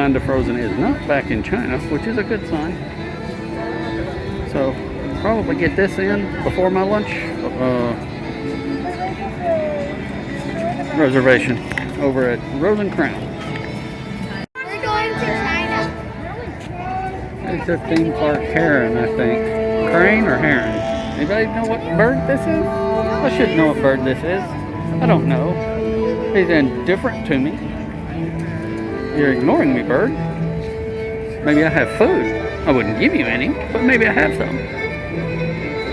kind of Frozen is not back in China, which is a good sign. So probably get this in before my lunch reservation over at Rose and Crown. We're going to China. It's a theme park heron, I think. Crane or heron? Anybody know what bird this is? I should know what bird this is. I don't know. He's indifferent to me. You're ignoring me, bird. Maybe I have food. I wouldn't give you any, but maybe I have some.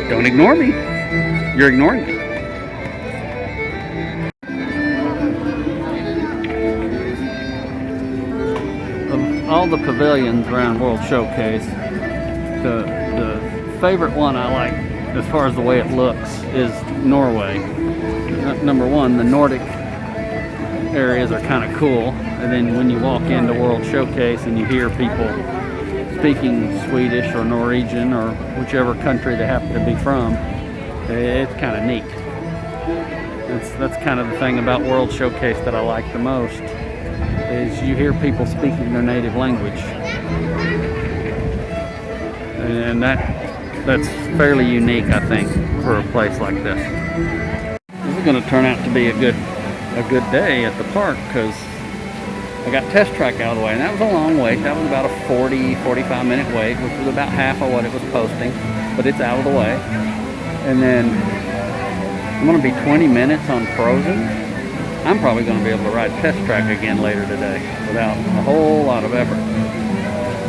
Don't ignore me. You're ignoring me. Of all the pavilions around World Showcase, the favorite one I like as far as the way it looks is Norway. Number one, the Nordic areas are kind of cool, and then when you walk into World Showcase and you hear people speaking Swedish or Norwegian or whichever country they happen to be from, it's kind of neat. That's kind of the thing about World Showcase that I like the most, is you hear people speaking their native language, and that's fairly unique, I think, for a place like this. This is going to turn out to be a good day at the park, because I got Test Track out of the way, and that was a long wait. That was about a 45 minute wait, which was about half of what it was posting, but it's out of the way. And then I'm going to be 20 minutes on Frozen. I'm probably going to be able to ride Test Track again later today without a whole lot of effort.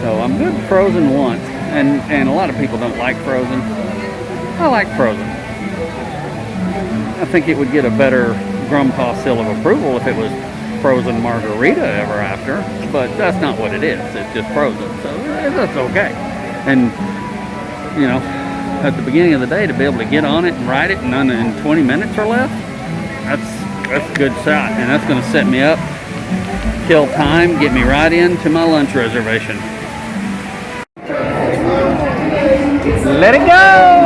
So I'm good at Frozen once, and a lot of people don't like Frozen. I like Frozen. I think it would get a better Grumpa seal of approval if it was Frozen Margarita ever after, but that's not what it is. It's just Frozen, so that's okay. And you know, at the beginning of the day, to be able to get on it and ride it in 20 minutes or less, that's a good shot, and that's going to set me up, kill time, get me right into my lunch reservation. Let it go!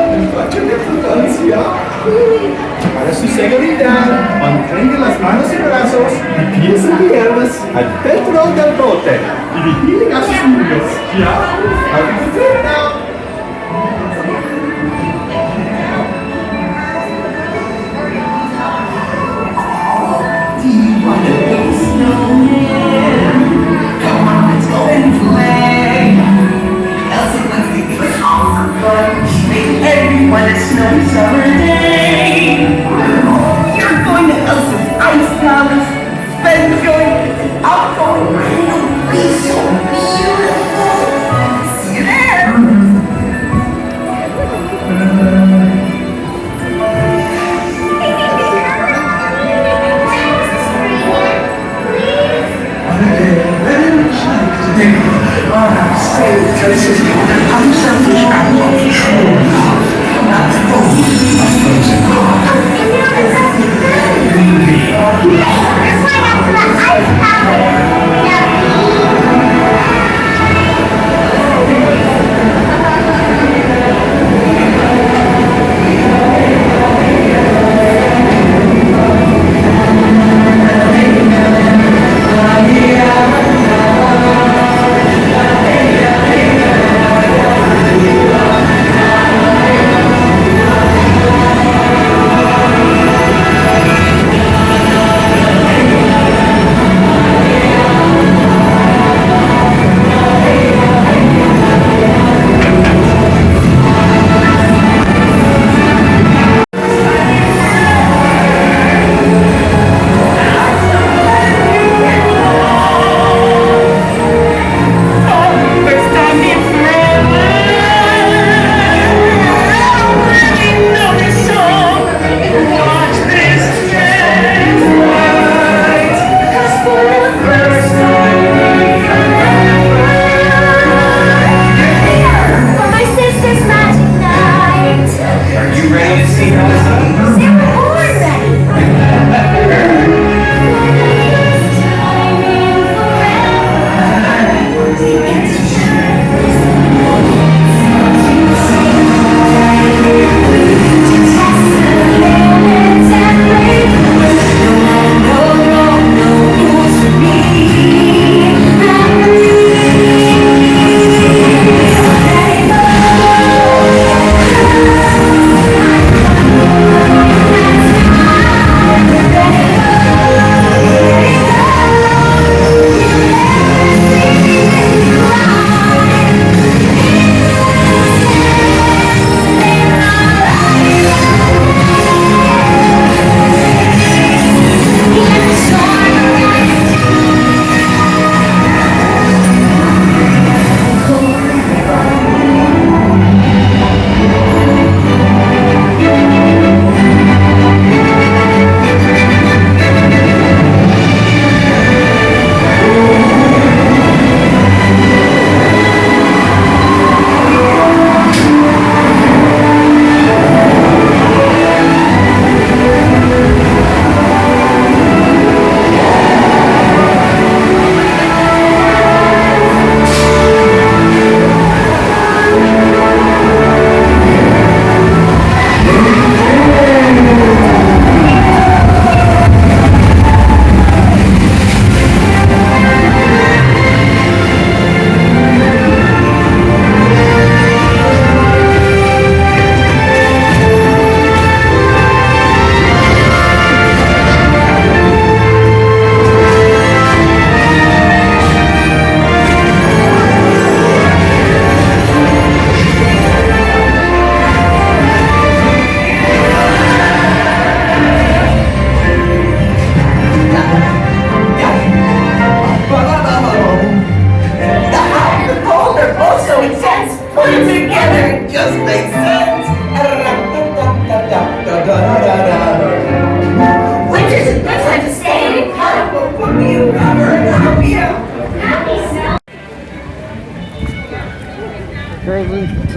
Para su seguridad, mantenga las manos y brazos y pies y piernas adentro del bote y vigilen a sus niños. ¿Ya? Have a good day now. Do you want to be a snowman? Come on, let's go and play. Elsa wants to give us all some fun. Make everyone a snowy summer day. You're going to Elsa's Ice Palace. Spend joy and outgoing. It'll be so beautiful. See you there. I'm selfish, I love true love. Not the frozen heart. Let's fly out to the ice palace.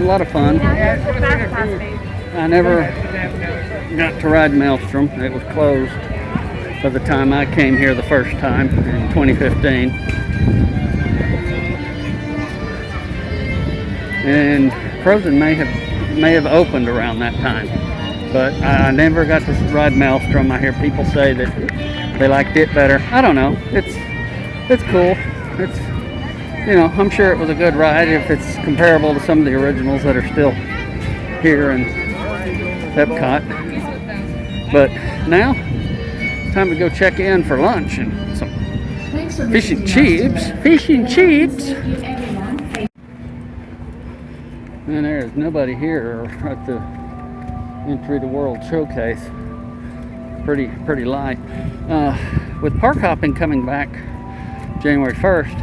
a lot of fun. I never got to ride Maelstrom. It was closed by the time I came here the first time in 2015. And Frozen may have opened around that time, but I never got to ride Maelstrom. I hear people say that they liked it better. I don't know. It's cool. It's, you know, I'm sure it was a good ride if it's comparable to some of the originals that are still here in Epcot. But now, time to go check in for lunch and some fish and chips. Fish and chips. And there is nobody here at the Entry to World Showcase. Pretty light. With park hopping coming back January 1st,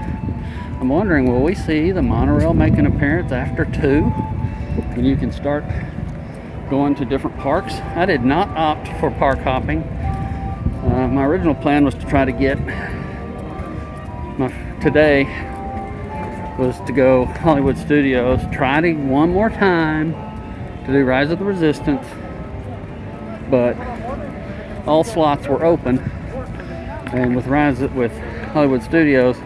I'm wondering, will we see the monorail make an appearance after 2? And you can start going to different parks. I did not opt for park hopping. My original plan was to try to get today was to go Hollywood Studios, try to one more time to do Rise of the Resistance, but all slots were open, and with Hollywood Studios,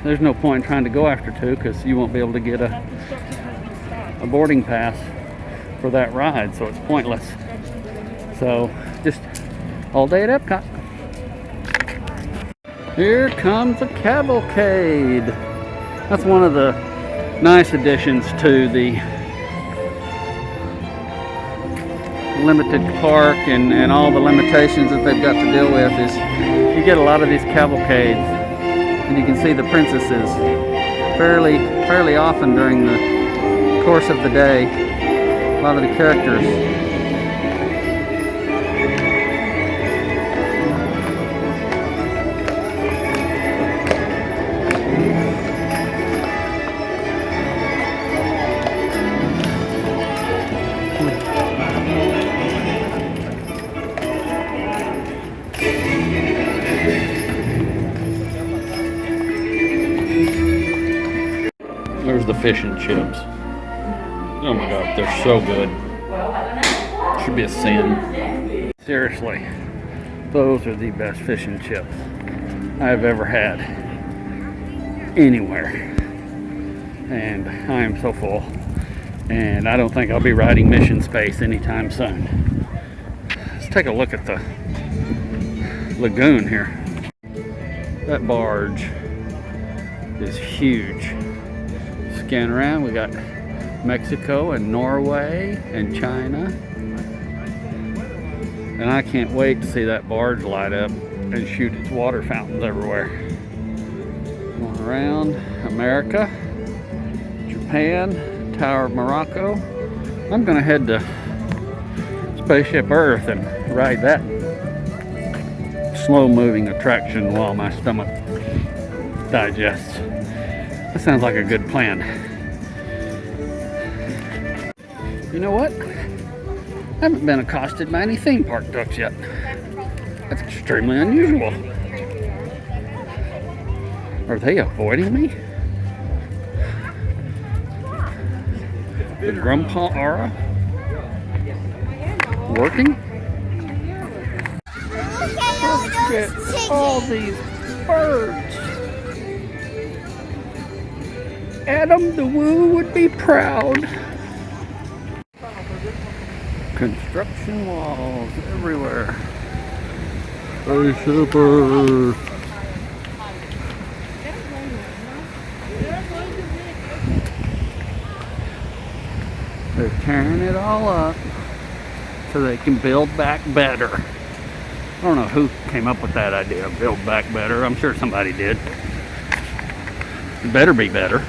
there's no point in trying to go after 2 because you won't be able to get a boarding pass for that ride, so it's pointless. So just all day at Epcot. Here comes the cavalcade. That's one of the nice additions to the limited park and all the limitations that they've got to deal with is you get a lot of these cavalcades, and you can see the princesses fairly often during the course of the day. A lot of the characters. There's the fish and chips. Oh my god, they're so good. Should be a sin. Seriously, those are the best fish and chips I've ever had anywhere. And I am so full. And I don't think I'll be riding Mission Space anytime soon. Let's take a look at the lagoon here. That barge is huge. Scan around, we got Mexico and Norway and China. And I can't wait to see that barge light up and shoot its water fountains everywhere. Going around America, Japan, Tower of Morocco. I'm gonna head to Spaceship Earth and ride that slow moving attraction while my stomach digests. That sounds like a good plan. You know what? I haven't been accosted by any theme park ducks yet. That's extremely unusual. Are they avoiding me? The Grumpa aura working? Look at all these birds. Adam the Woo would be proud. Construction walls everywhere. Very super. They're tearing it all up so they can build back better. I don't know who came up with that idea, build back better. I'm sure somebody did. It better be better.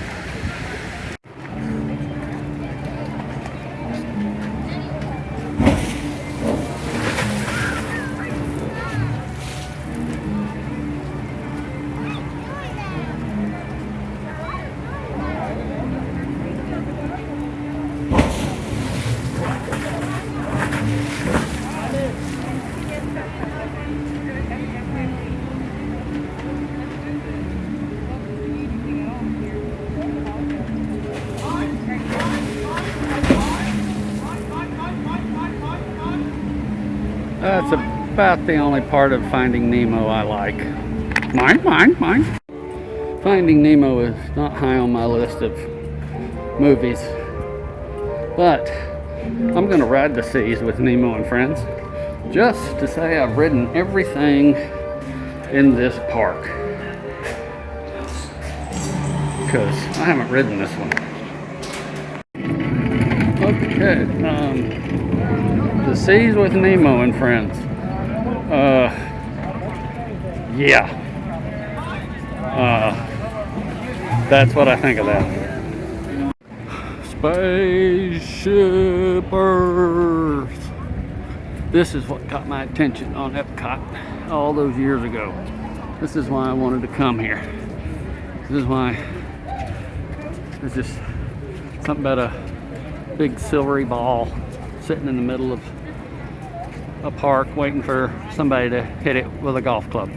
That's about the only part of Finding Nemo I like. Mine. Finding Nemo is not high on my list of movies, but I'm gonna ride the seas with Nemo and friends just to say I've ridden everything in this park, because I haven't ridden this one. Okay, the seas with Nemo and friends. Yeah. That's what I think of that. Spaceship Earth. This is what got my attention on Epcot all those years ago. This is why I wanted to come here. This is why there's just something about a big silvery ball sitting in the middle of a park waiting for somebody to hit it with a golf club.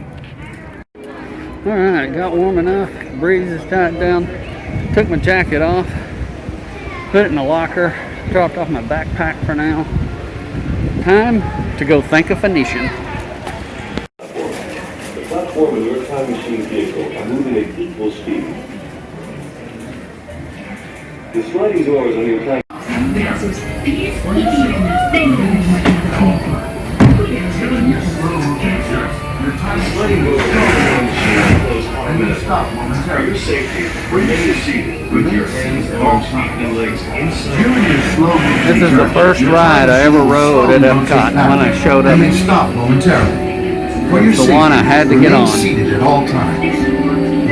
Alright, got warm enough, the breeze is died down, took my jacket off, put it in the locker, dropped off my backpack for now. Time to go think of Phoenician. The platform and your time machine vehicle are moving at equal speed. The sliding doors on your time. Sliding doors on your close automatically. For your safety, remain seated with your hands, arms, feet, and legs inside. This is the first ride I ever rode at Epcot when I showed up. Stop momentarily. For your The one I had to get on. seated at all times.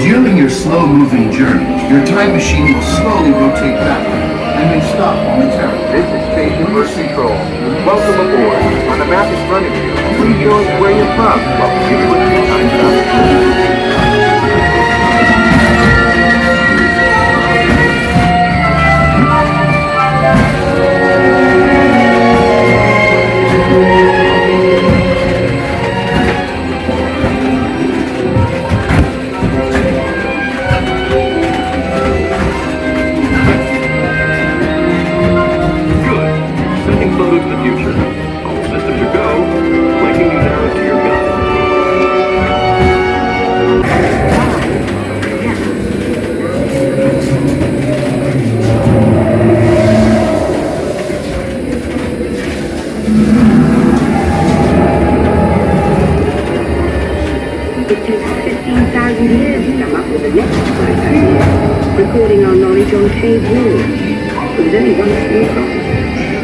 During your slow-moving journey, your time machine will slowly rotate backward and may stop momentarily. This is Station First Control. Welcome aboard. When the map is in front of you, please show us where you're from while we give you a few time stops. Recording our knowledge on cave walls. There was only one small problem.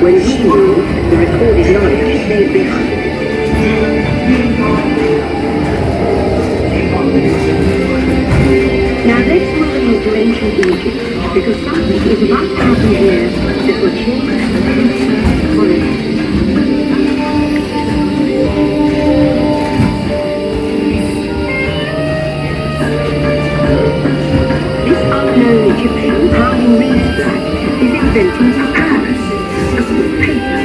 When he moved, the recorded knowledge stayed behind. Now let's move into ancient Egypt, because something is about to happen here that will change the future forever. Egyptian hiding reeds black is inventing papyrus, a sort of paper.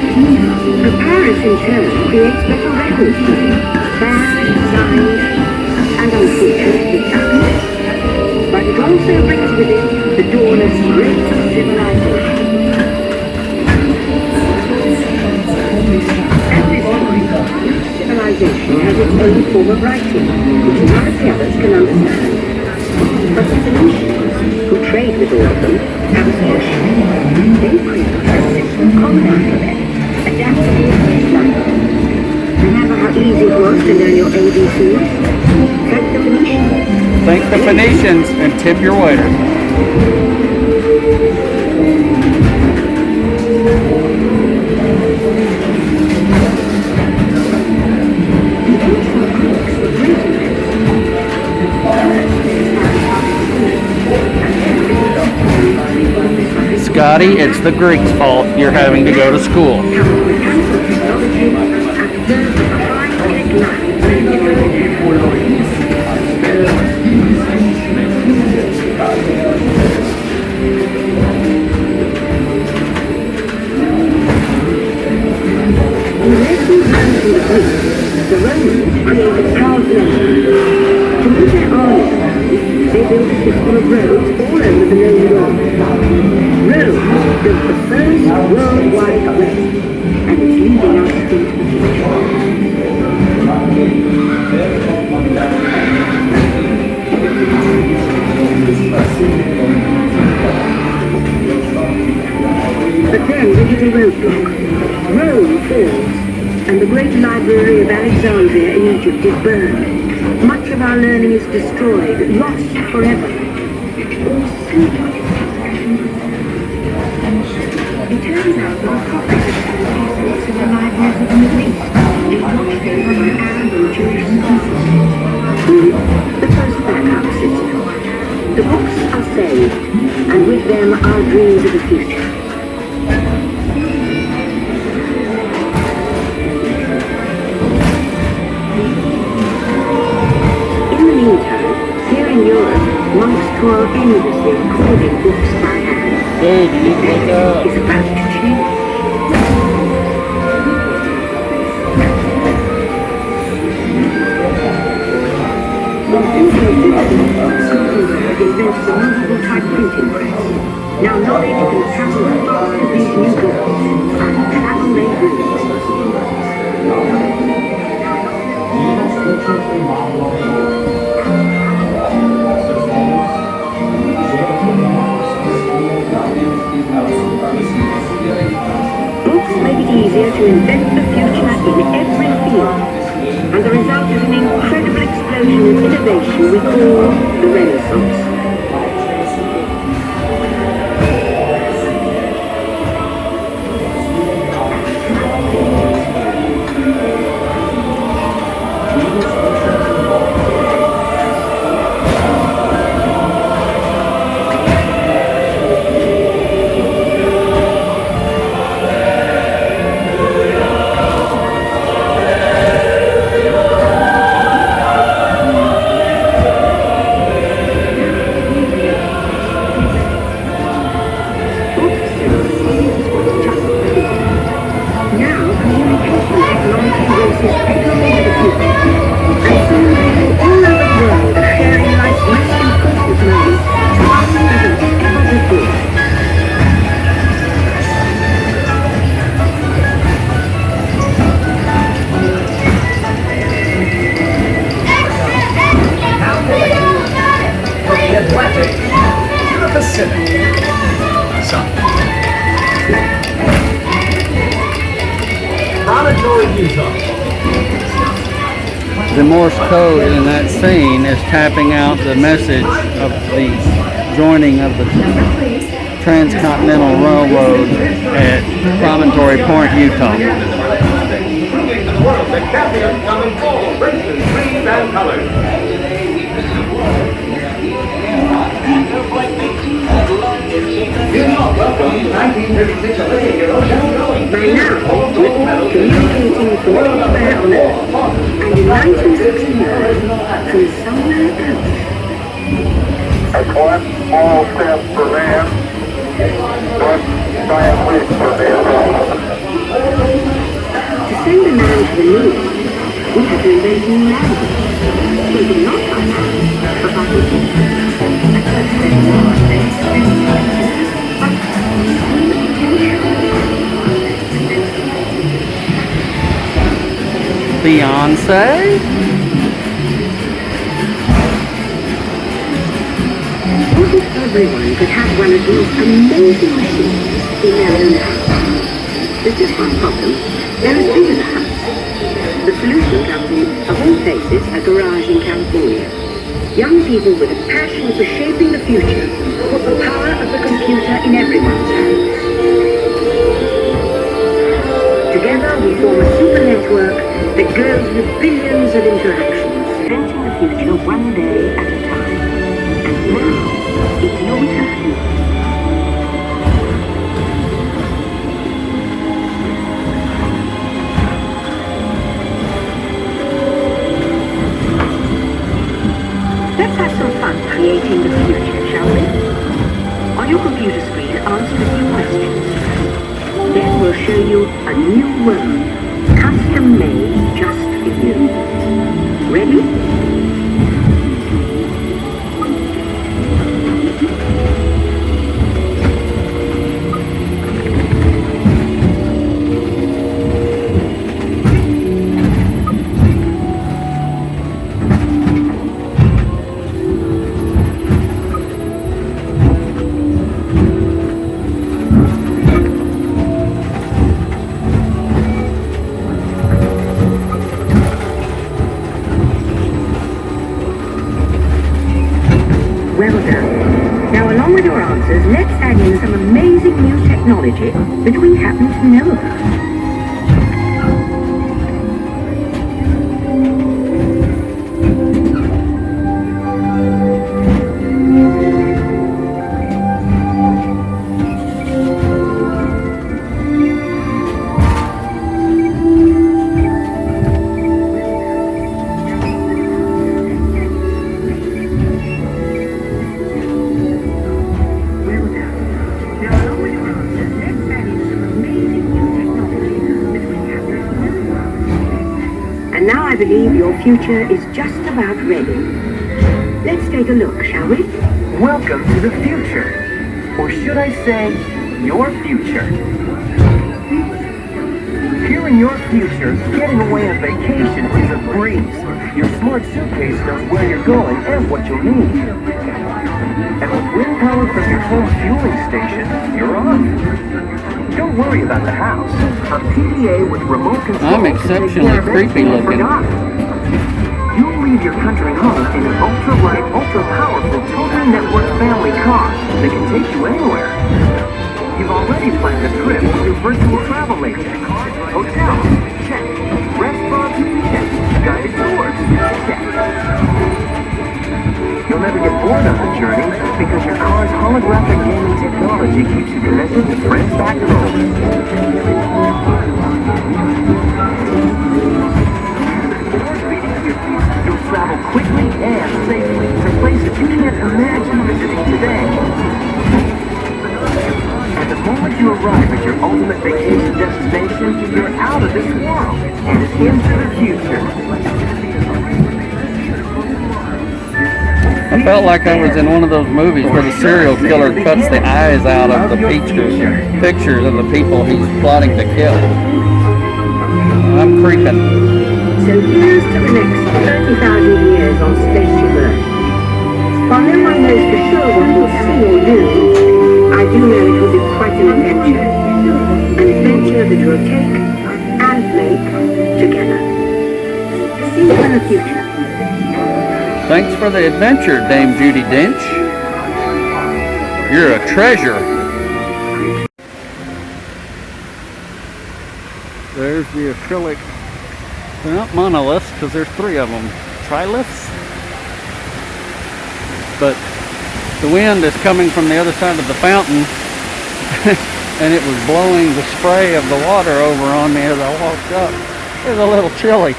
Papyrus in turn creates better record keeping, bad, signed, and unfortunately taxed. But it also brings with it the dawn of great civilization. At this point, each civilization has its own form of writing, which none of the others can understand. But the Phoenicians, who trade with all of them, have a solution. They create a simple common alphabet, adaptable to each language. Remember how easy it was to learn your ABCs? Thank the Phoenicians. Thank the Phoenicians and tip your waiter. Scotty, it's the Greeks' fault you're having to go to school. The Romans created proud lands. To move their armies around, they built a system of roads all over the known world. Rome built the first worldwide way, and it's leading us into the future. notebook. Rome falls, and the great library of Alexandria in Egypt is burned. Much of our learning is destroyed, lost forever. Or simply. It turns out that a copy of the the libraries of the Middle East is watched over by Arab and Jewish citizens. The first backup system. The books are saved, and with them our dreams of the future. In the meantime, here in Europe, monks toil endlessly recording books by hand. Dude, you need to wake up. Is about to change. Gutenberg invented the movable type printing press. Now knowledge can travel fast as these new books and travel they Books make it easier to invent the future in every field, and the result is an incredible explosion of innovation we call the Renaissance. The Morse code in that scene is tapping out the message of the joining of the Transcontinental Railroad at Promontory Point, Utah. The champions come in full, races, creeds, and colors. Welcome to 1936 Olympic Heroes. By now, communicating from anywhere on Earth, and in 1969, from somewhere else. That's one small step for man, one giant leap for mankind. To send a man to the moon, we had to invent new language. Maybe not by hand, but by computer. Beyonce? What if everyone could have one of these amazing machines in their own house? There's just one problem. They're as big as a house. The solution comes in, of all places, a garage in California. Young people with a passion for shaping the future put the power of the computer in everyone's hands. Together we form a super network that grows with billions of interactions, inventing the future one day at a time. And now, it's your turn. Let's have some fun creating the future, shall we? On your computer screen, answer a few questions. Then we'll show you a new world, custom made just for you. Ready? technology that we happen to know about. And now I believe your future is just about ready. Let's take a look, shall we? Welcome to the future. Or should I say, your future. Here in your future, getting away on vacation is a breeze. Your smart suitcase knows where you're going and what you'll need. And with wind power from your home fueling station, you're off. Don't worry about the house. A PDA with remote control. I'm exceptionally creepy looking. You'll leave your country home in an ultra-light, ultra-powerful, totally networked family car that can take you anywhere. You've already planned the trip with your virtual travel agent. Hotel, check. Restaurants, check. Guided tours, check. You'll never get bored on the journey because your car's holographic gaming technology keeps you connected to friends back home. You'll travel quickly and safely to places you can't imagine visiting today. And the moment you arrive at your ultimate vacation destination, you're out of this world and into the future. I felt like I was in one of those movies where the serial killer cuts the eyes out of the pictures of the people he's plotting to kill. I'm creeping. So here's to the next 30,000 years on Spaceship Earth. While no one knows for sure what we'll see or do, I do know it will be quite an adventure. An adventure that we'll take and make together. See you in the future. Thanks for the adventure, Dame Judi Dench. You're a treasure. There's the acrylic. They're not monoliths because there's 3 of them. Triliths? But the wind is coming from the other side of the fountain and it was blowing the spray of the water over on me as I walked up. It was a little chilly.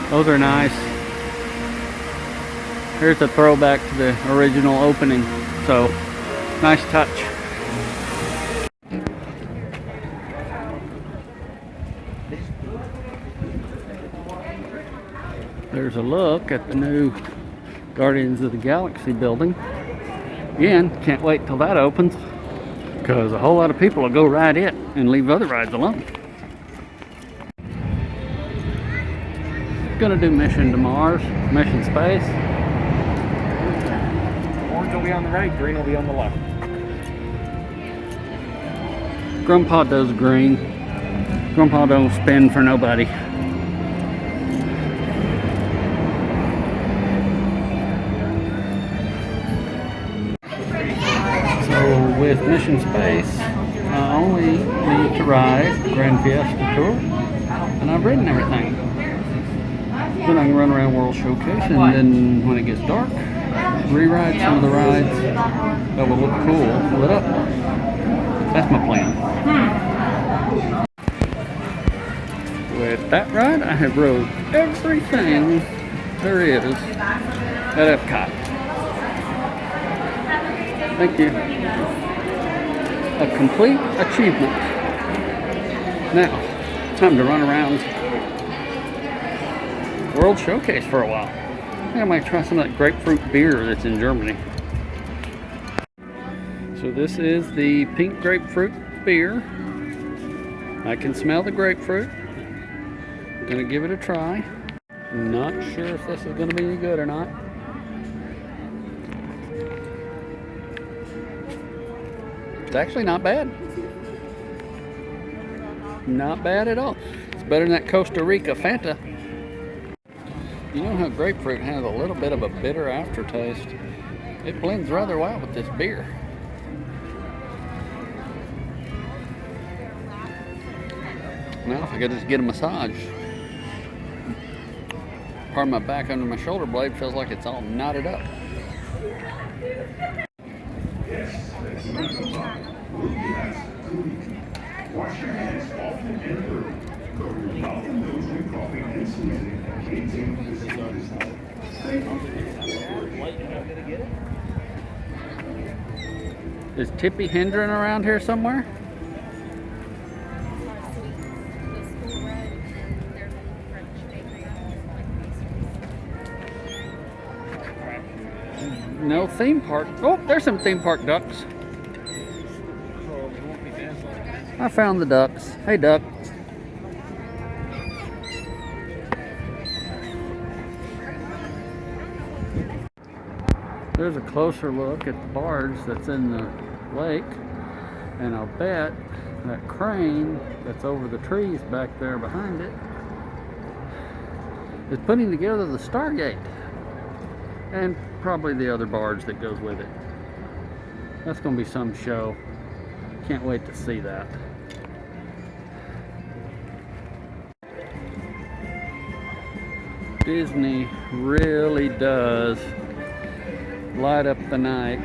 Those are nice. Here's a throwback to the original opening. So, nice touch. There's a look at the new Guardians of the Galaxy building. Again, can't wait till that opens because a whole lot of people will go ride it and leave other rides alone. Gonna do mission to Mars, mission space. Orange will be on the right, green will be on the left. Grumpa does green. Grumpa don't spin for nobody. So with mission space, I only need to ride Grand Fiesta Tour, and I've ridden everything. Then I can run around World Showcase, and then when it gets dark, re-ride some of the rides that will look cool lit up. That's my plan. With that ride, I have rode everything there is at Epcot. Thank you. A complete achievement. Now, time to run around World Showcase for a while. I think I might try some of that grapefruit beer that's in Germany. So this is the pink grapefruit beer. I can smell the grapefruit. Gonna give it a try. Not sure if this is gonna be any good or not. It's actually not bad. Not bad at all. It's better than that Costa Rica Fanta. You know how grapefruit has a little bit of a bitter aftertaste? It blends rather well with this beer. Now if I could just get a massage. Part of my back under my shoulder blade feels like it's all knotted up. Wash your hands often and thoroughly. Mouth and nose when coughing and sneezing. Maintain physical distance. Is Tippy Hendren around here somewhere? No theme park. Oh, there's some theme park ducks. I found the ducks. Hey, duck. There's a closer look at the barge that's in the lake, and I'll bet that crane that's over the trees back there behind it is putting together the Stargate, and probably the other barge that goes with it. That's going to be some show. Can't wait to see that. Disney really does light up the night.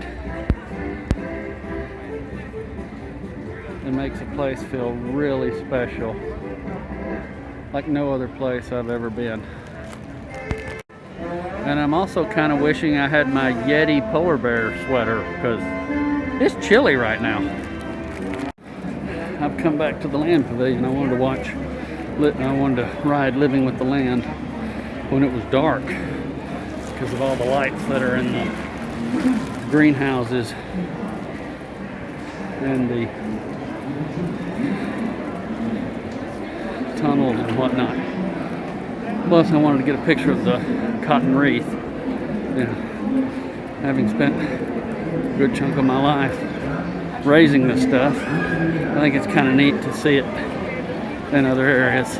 It makes a place feel really special, like no other place I've ever been. And I'm also kind of wishing I had my Yeti polar bear sweater, because it's chilly right now. I've come back to the land pavilion. I wanted to ride Living with the Land when it was dark, because of all the lights that are in the greenhouses and the tunnels and whatnot. Plus, I wanted to get a picture of the cotton wreath. Yeah, having spent a good chunk of my life raising this stuff, I think it's kind of neat to see it in other areas.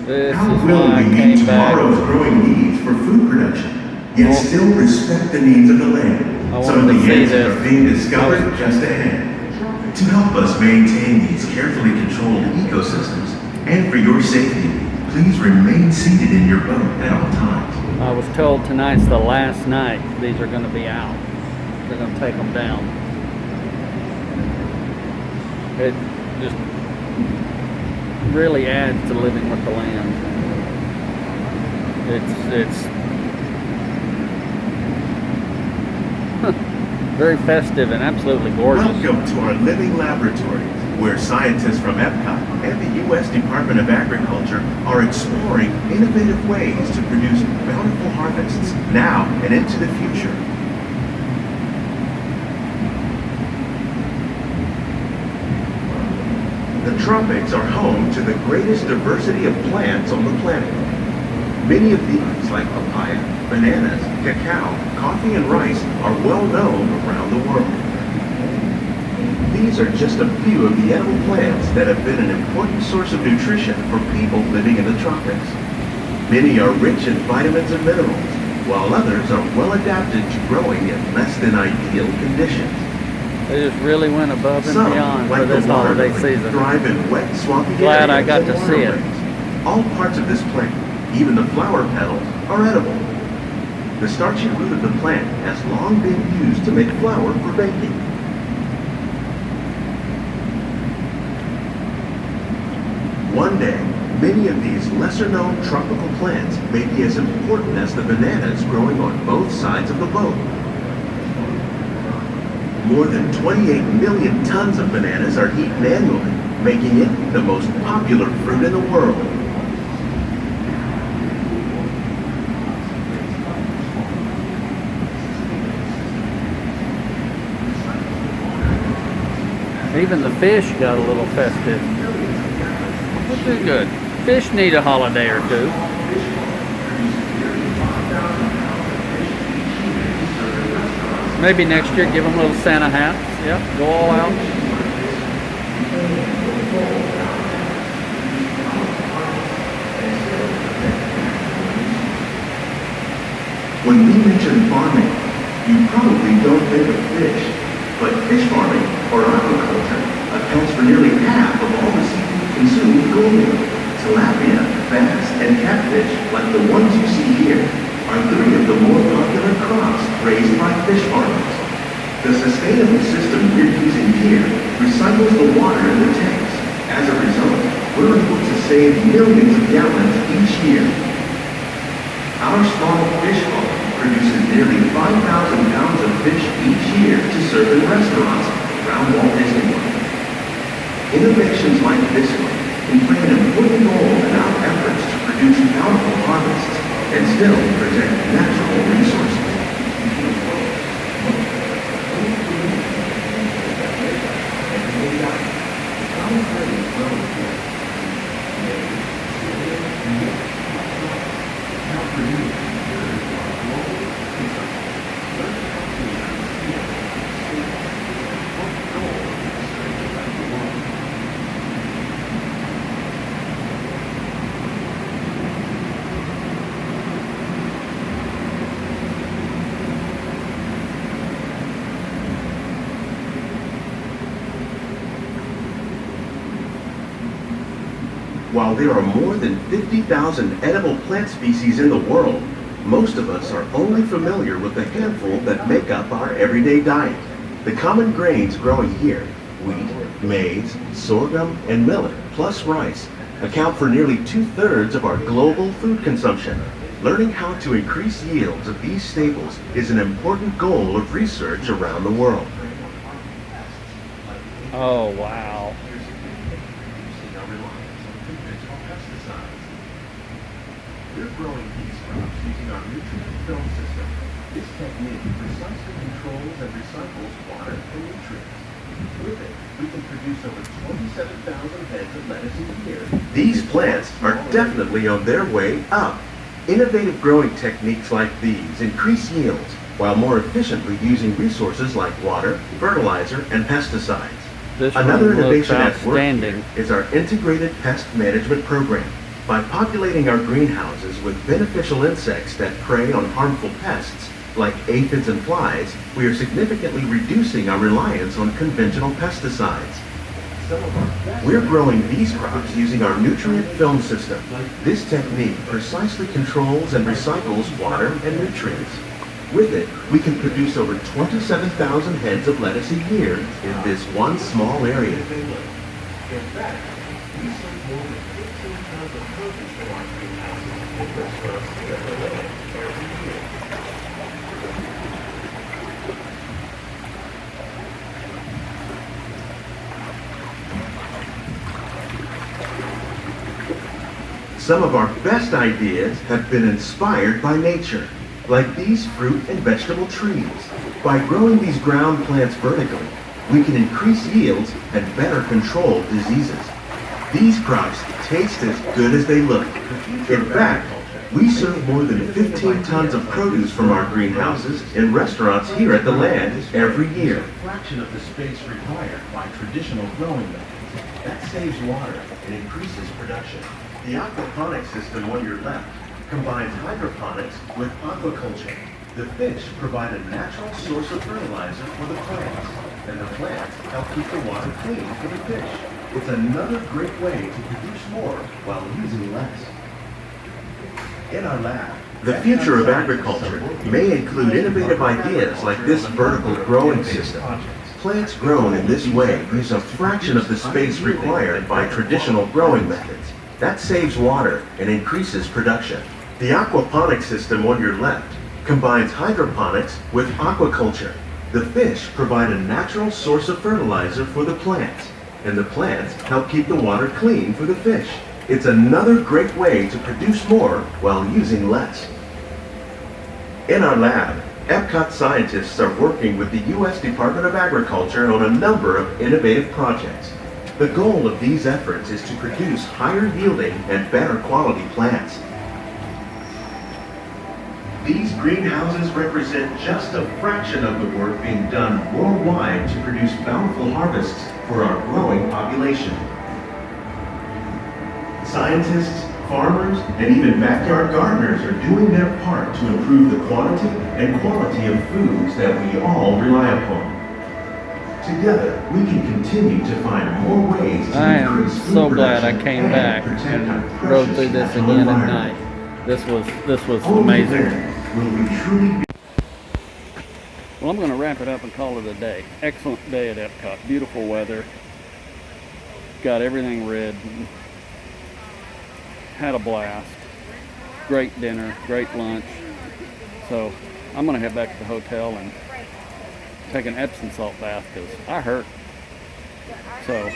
This How is will why I we meet came back. tomorrow's growing needs for food production, yet Well, still respect the needs of the land? I Some of wanted the to see answers this. are being discovered just ahead. To help us maintain these carefully controlled ecosystems, and for your safety, please remain seated in your boat at all times. I was told tonight's the last night these are going to be out. They're going to take them down. It just really adds to living with the land. It's very festive and absolutely gorgeous. Welcome to our living laboratory, where scientists from Epcot and the U.S. Department of Agriculture are exploring innovative ways to produce bountiful harvests now and into the future. The tropics are home to the greatest diversity of plants on the planet. Many of these, like papaya, bananas, cacao, coffee, and rice, are well known around the world. These are just a few of the edible plants that have been an important source of nutrition for people living in the tropics. Many are rich in vitamins and minerals, while others are well adapted to growing in less than ideal conditions. They just really went above and Some, beyond like for this the holiday waterlily, season. thrive in wet, swampy Glad I areas got and to see it. waterways. All parts of this plant, even the flower petals, are edible. The starchy root of the plant has long been used to make flour for baking. One day, many of these lesser-known tropical plants may be as important as the bananas growing on both sides of the boat. More than 28 million tons of bananas are eaten annually, making it the most popular fruit in the world. Even the fish got a little festive. Which is good. Fish need a holiday or two. Maybe next year give them little Santa hats. Yep, go all out. When we mention farming, you probably don't think of fish, but fish farming, or aquaculture, accounts for nearly half of all the seafood consumed globally. Tilapia, bass, and catfish, like the ones you see here, are three of the more popular crops raised by fish farmers. The sustainable system we're using here recycles the water in the tanks. As a result, we're able to save millions of gallons each year. Our small fish farm produces nearly 5,000 pounds of fish each year to serve in restaurants around Walt Disney World. Innovations like this one can play an important role in our efforts to produce bountiful harvests and still protect natural resources. While there are more than 50,000 edible plant species in the world, most of us are only familiar with the handful that make up our everyday diet. The common grains growing here, wheat, maize, sorghum, and millet, plus rice, account for nearly 2/3 of our global food consumption. Learning how to increase yields of these staples is an important goal of research around the world. Oh, wow. We're growing these crops using our nutrient film system. This technique precisely controls and recycles water and nutrients. With it, we can produce over 27,000 heads of lettuce a year. These plants are definitely on their way up. Innovative growing techniques like these increase yields while more efficiently using resources like water, fertilizer, and pesticides. This Another one looks innovation at work outstanding. here is our integrated pest management program. By populating our greenhouses with beneficial insects that prey on harmful pests, like aphids and flies, we are significantly reducing our reliance on conventional pesticides. We're growing these crops using our nutrient film system. This technique precisely controls and recycles water and nutrients. With it, we can produce over 27,000 heads of lettuce a year in this one small area. In fact, we save more than 15 tons of produce from our greenhouses in restaurants here at the land every year. Some of our best ideas have been inspired by nature, like these fruit and vegetable trees. By growing these ground plants vertically, we can increase yields and better control diseases. These crops taste as good as they look. In fact, we serve more than 15 tons of produce from our greenhouses in restaurants here at the land every year. A fraction of the space required by traditional growing methods. That saves water and increases production. The aquaponics system on your left combines hydroponics with aquaculture. The fish provide a natural source of fertilizer for the plants, and the plants help keep the water clean for the fish. It's another great way to produce more while using less. In our lab, the future of agriculture may include innovative ideas like this vertical growing system. Plants grown in this way use a fraction of the space required by traditional growing methods. That saves water and increases production. The aquaponics system on your left combines hydroponics with aquaculture. The fish provide a natural source of fertilizer for the plants, and the plants help keep the water clean for the fish. It's another great way to produce more while using less. In our lab, Epcot scientists are working with the U.S. Department of Agriculture on a number of innovative projects. The goal of these efforts is to produce higher yielding and better quality plants. These greenhouses represent just a fraction of the work being done worldwide to produce bountiful harvests for our growing population. Scientists, farmers, and even backyard gardeners are doing their part to improve the quantity and quality of foods that we all rely upon. Together, we can continue to find more ways to I am increase food so glad I production came and back protect our and rode precious through this natural again at environment. night. This was Only amazing. then will we truly be Well, I'm going to wrap it up and call it a day. Excellent day at Epcot. Beautiful weather. Got everything red. Had a blast. Great dinner. Great lunch. So I'm going to head back to the hotel and take an Epsom salt bath because I hurt. So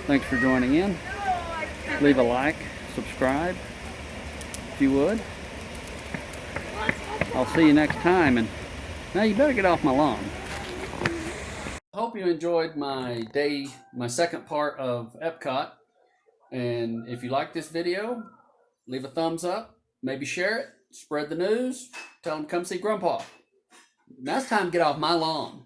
thanks for joining in. Leave a like. Subscribe if you would. I'll see you next time, and now you better get off my lawn. I hope you enjoyed my day, my second part of Epcot. And if you like this video, leave a thumbs up, maybe share it, spread the news, tell them to come see Grumpa. Now it's time to get off my lawn.